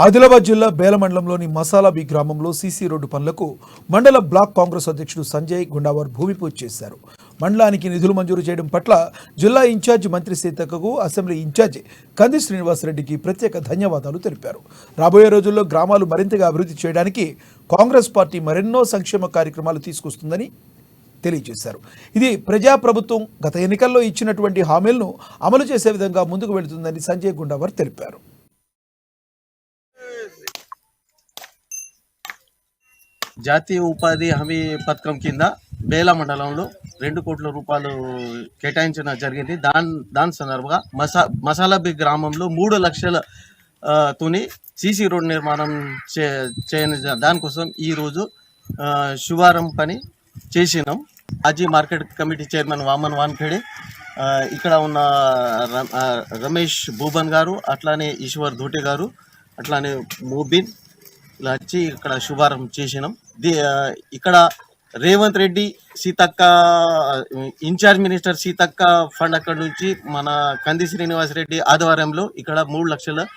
ఆదిలాబాద్ జిల్లా బేల మండలంలోని మసాలాబీ గ్రామంలో సీసీ రోడ్డు పనులకు మండల బ్లాక్ కాంగ్రెస్ అధ్యక్షుడు సంజయ్ గుండావర్ భూమి పూజ చేశారు. మండలానికి నిధులు మంజూరు చేయడం పట్ల జిల్లా ఇన్ఛార్జి మంత్రి సీతక్కకు, అసెంబ్లీ ఇన్ఛార్జి కంది శ్రీనివాసరెడ్డికి ప్రత్యేక ధన్యవాదాలు తెలిపారు. రాబోయే రోజుల్లో గ్రామాలు మరింతగా అభివృద్ధి చేయడానికి కాంగ్రెస్ పార్టీ మరెన్నో సంక్షేమ కార్యక్రమాలు తీసుకొస్తుందని తెలియజేశారు. ఇది ప్రజాప్రభుత్వం గత ఎన్నికల్లో ఇచ్చినటువంటి హామీలను అమలు చేసే విధంగా ముందుకు వెళుతుందని సంజయ్ గుండావర్ తెలిపారు. జాతీయ ఉపాధి హామీ పథకం కింద బేల మండలంలో 2 కోట్ల రూపాయలు కేటాయించడం జరిగింది. దాని సందర్భంగా మసాలాబీ గ్రామంలో 3 లక్షల తోని సీసీ రోడ్ నిర్మాణం చేయని దానికోసం ఈరోజు శుభారంభ పని చేసినాం. మాజీ మార్కెట్ కమిటీ చైర్మన్ వామన్ వాన్ఖేడే, ఇక్కడ ఉన్న రమేష్ భూబన్ గారు, అట్లానే ఈశ్వర్ ధోటే గారు, అట్లానే మోబిన్ ఇలా వచ్చి ఇక్కడ శుభారంభం చేసినాం. ఇక్కడ Revanth Reddy Seethakka incharge minister Seethakka fund అక్కడ నుంచి మన కంది శ్రీనివాసరెడ్డి ఆధ్వర్యంలో ఇక్కడ 3 లక్షల